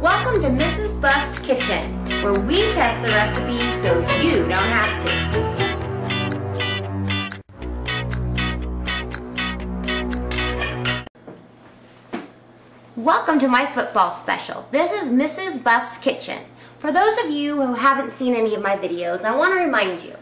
Welcome to Mrs. Buff's Kitchen, where we test the recipe so you don't have to. Welcome to my football special. This is Mrs. Buff's Kitchen. For those of you who haven't seen any of my videos, I want to remind you,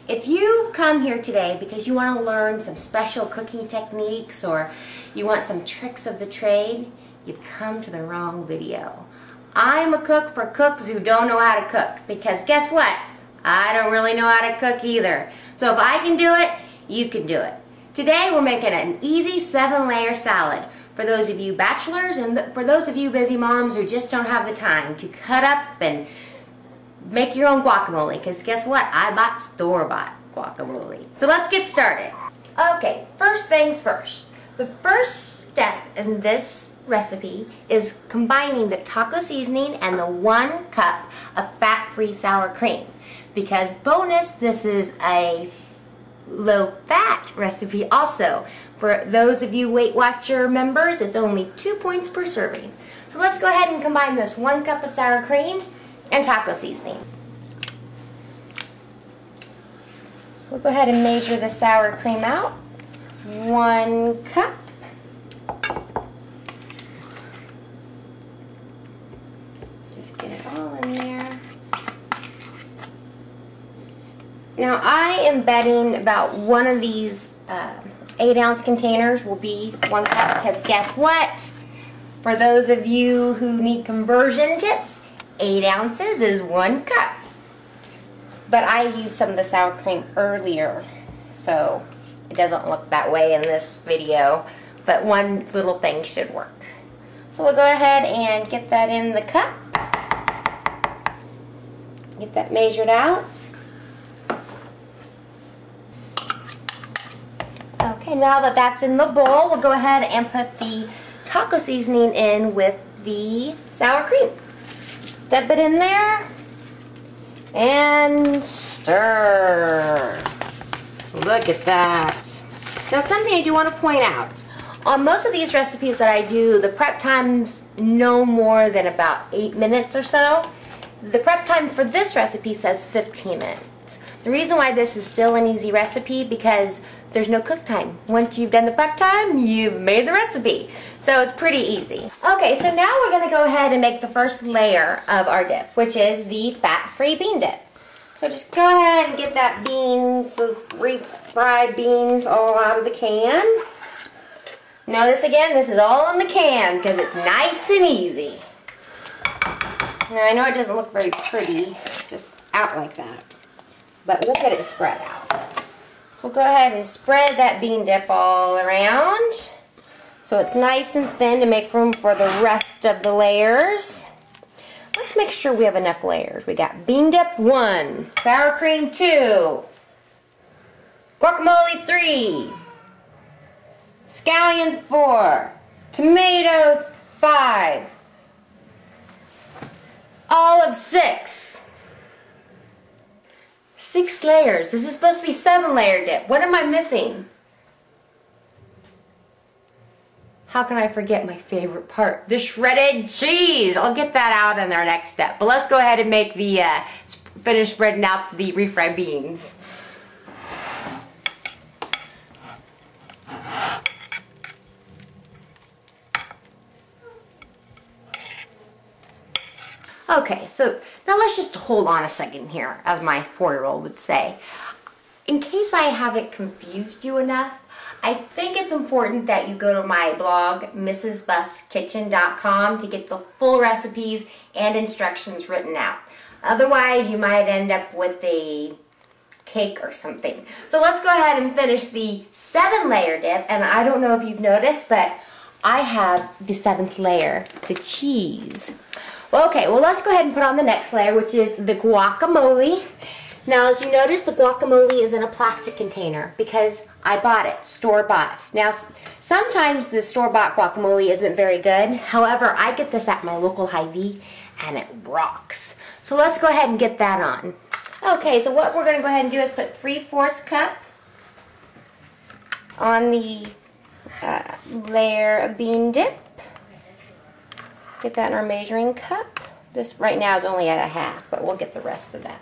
if you've come here today because you want to learn some special cooking techniques or you want some tricks of the trade, you've come to the wrong video. I'm a cook for cooks who don't know how to cook, because guess what? I don't really know how to cook either. So if I can do it, you can do it. Today we're making an easy 7-layer salad for those of you bachelors and for those of you busy moms who just don't have the time to cut up and make your own guacamole, because guess what? I bought store-bought guacamole. So let's get started. Okay, first things first. The first step in this recipe is combining the taco seasoning and the 1 cup of fat-free sour cream. Because bonus, this is a low-fat recipe also. For those of you Weight Watcher members, it's only 2 points per serving. So let's go ahead and combine this 1 cup of sour cream and taco seasoning. So we'll go ahead and measure the sour cream out. 1 cup. Just get it all in there. Now I am betting about one of these 8-ounce containers will be 1 cup, because guess what? For those of you who need conversion tips, 8 ounces is 1 cup. But I used some of the sour cream earlier, so it doesn't look that way in this video, but one little thing should work. So we'll go ahead and get that in the cup. Get that measured out. Okay, now that that's in the bowl, we'll go ahead and put the taco seasoning in with the sour cream. Step it in there and stir. Look at that. Now something I do want to point out. On most of these recipes that I do, the prep time's no more than about 8 minutes or so. The prep time for this recipe says 15 minutes. The reason why this is still an easy recipe because there's no cook time. Once you've done the prep time, you've made the recipe. So it's pretty easy. Okay, so now we're going to go ahead and make the first layer of our dip, which is the fat-free bean dip. So just go ahead and get that beans, those refried beans, all out of the can. Notice again, this is all in the can because it's nice and easy. Now I know it doesn't look very pretty, just out like that, but we'll get it spread out. So we'll go ahead and spread that bean dip all around so it's nice and thin to make room for the rest of the layers. Let's make sure we have enough layers. We got bean dip 1, sour cream 2, guacamole 3, scallions 4, tomatoes 5, olive 6. 6 layers. This is supposed to be 7-layer dip. What am I missing? How can I forget my favorite part? The shredded cheese. I'll get that out in our next step. But let's go ahead and make the, finish spreading out the refried beans. Okay, so now let's just hold on a second here, as my 4-year-old would say. In case I haven't confused you enough, I think it's important that you go to my blog, mrsbuffskitchen.com, to get the full recipes and instructions written out. Otherwise, you might end up with a cake or something. So let's go ahead and finish the 7-layer dip, and I don't know if you've noticed, but I have the 7th layer, the cheese. Okay, well let's go ahead and put on the next layer, which is the guacamole. Now as you notice, the guacamole is in a plastic container because I bought it, store-bought. Now sometimes the store-bought guacamole isn't very good. However, I get this at my local Hy-Vee and it rocks. So let's go ahead and get that on. Okay, so what we're going to go ahead and do is put 3/4 cup on the layer of bean dip. Get that in our measuring cup. This right now is only at a half, but we'll get the rest of that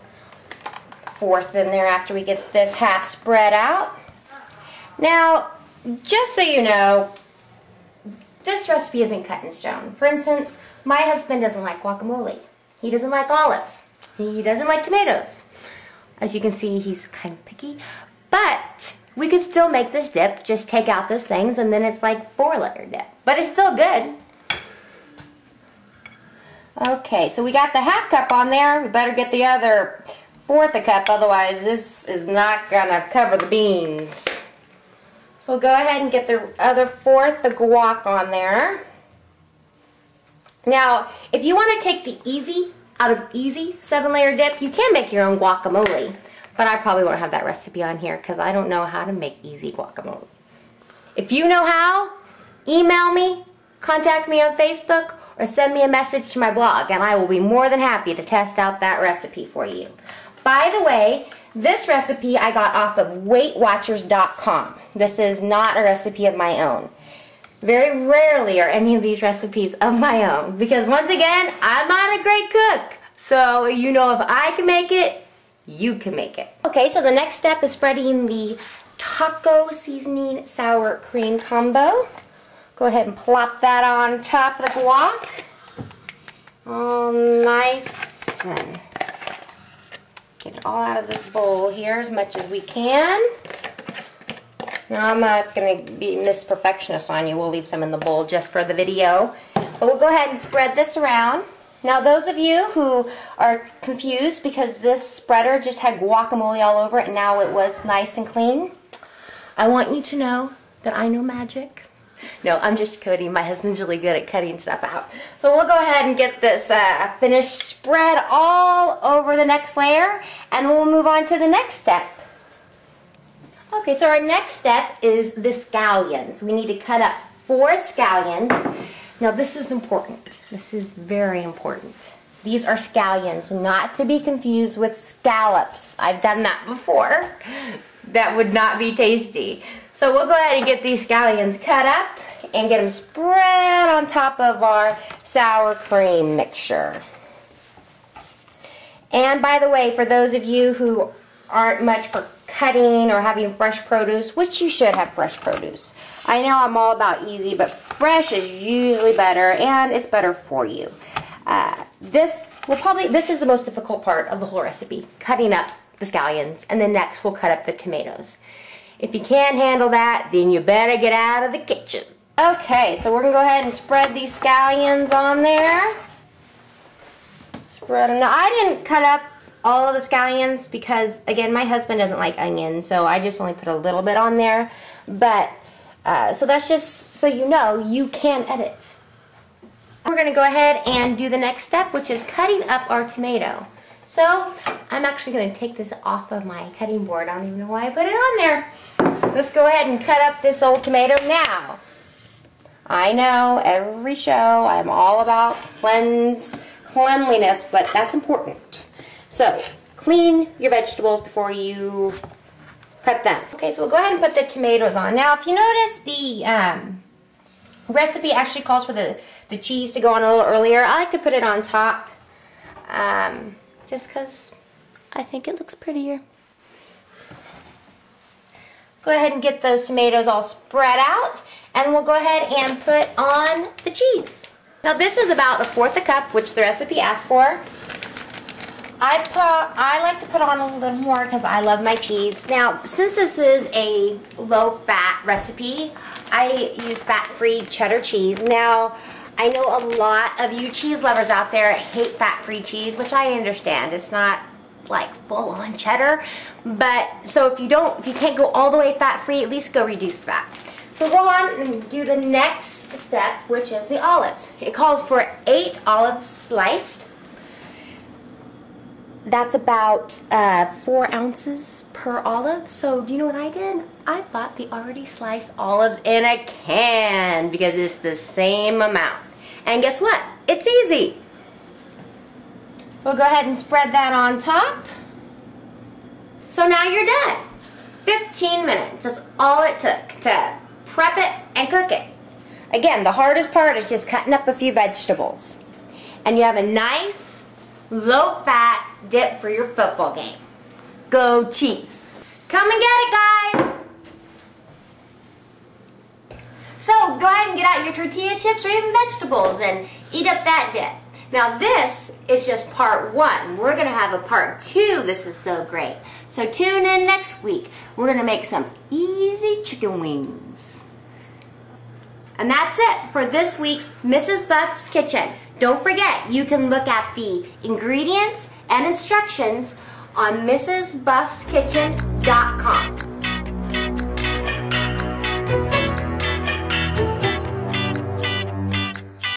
fourth in there after we get this half spread out. Now, just so you know, this recipe isn't cut in stone. For instance, my husband doesn't like guacamole. He doesn't like olives. He doesn't like tomatoes. As you can see, he's kind of picky. But we could still make this dip, just take out those things, and then it's like 4-layer dip. But it's still good. Okay, so we got the half cup on there. We better get the other fourth a cup, otherwise this is not gonna cover the beans. So we'll go ahead and get the other fourth, the guac, on there. Now, if you want to take the easy out of easy 7-layer dip, you can make your own guacamole. But I probably won't have that recipe on here because I don't know how to make easy guacamole. If you know how, email me, contact me on Facebook, or send me a message to my blog, and I will be more than happy to test out that recipe for you. By the way, this recipe I got off of WeightWatchers.com. This is not a recipe of my own. Very rarely are any of these recipes of my own, because once again, I'm not a great cook. So you know, if I can make it, you can make it. Okay, so the next step is spreading the taco seasoning sour cream combo. Go ahead and plop that on top of the guac. All nice, and get it all out of this bowl here as much as we can. Now I'm not going to be Miss Perfectionist on you. We'll leave some in the bowl just for the video. But we'll go ahead and spread this around. Now those of you who are confused because this spreader just had guacamole all over it and now it was nice and clean, I want you to know that I know magic. No, I'm just kidding. My husband's really good at cutting stuff out. So we'll go ahead and get this finished spread all over the next layer, and we'll move on to the next step. Okay, so our next step is the scallions. We need to cut up 4 scallions. Now this is important. This is very important. These are scallions, not to be confused with scallops. I've done that before. That would not be tasty. So we'll go ahead and get these scallions cut up and get them spread on top of our sour cream mixture. And by the way, for those of you who aren't much for cutting or having fresh produce, which you should have fresh produce. I know I'm all about easy, but fresh is usually better, and it's better for you. This is the most difficult part of the whole recipe, cutting up the scallions, and then next we'll cut up the tomatoes. If you can't handle that, then you better get out of the kitchen. Okay, so we're going to go ahead and spread these scallions on there. Spread them. Now, I didn't cut up all of the scallions because, again, my husband doesn't like onions, so I just only put a little bit on there. But, so that's just so you know, you can edit. We're going to go ahead and do the next step, which is cutting up our tomato. So, I'm actually going to take this off of my cutting board. I don't even know why I put it on there. Let's go ahead and cut up this old tomato now. I know, every show, I'm all about cleanliness, but that's important. So, clean your vegetables before you cut them. Okay, so we'll go ahead and put the tomatoes on. Now, if you notice, the recipe actually calls for the cheese to go on a little earlier. I like to put it on top, just because I think it looks prettier. Go ahead and get those tomatoes all spread out, and we'll go ahead and put on the cheese. Now this is about 1/4 cup, which the recipe asks for. I like to put on a little more because I love my cheese. Now, since this is a low-fat recipe, I use fat-free cheddar cheese. Now, I know a lot of you cheese lovers out there hate fat-free cheese, which I understand. It's not like full-on cheddar, but so if you can't go all the way fat-free, at least go reduced fat. So we'll go on and do the next step, which is the olives. It calls for 8 olives sliced. That's about 4 ounces per olive. So do you know what I did? I bought the already sliced olives in a can because it's the same amount. And guess what? It's easy. So we'll go ahead and spread that on top. So now you're done. 15 minutes. That's all it took to prep it and cook it. Again, the hardest part is just cutting up a few vegetables. And you have a nice, low-fat dip for your football game. Go Chiefs! Come and get it, guys! So go ahead and get out your tortilla chips or even vegetables and eat up that dip. Now this is just part 1. We're going to have a part 2. This is so great. So tune in next week. We're going to make some easy chicken wings. And that's it for this week's Mrs. Buff's Kitchen. Don't forget, you can look at the ingredients and instructions on mrsbuffskitchen.com.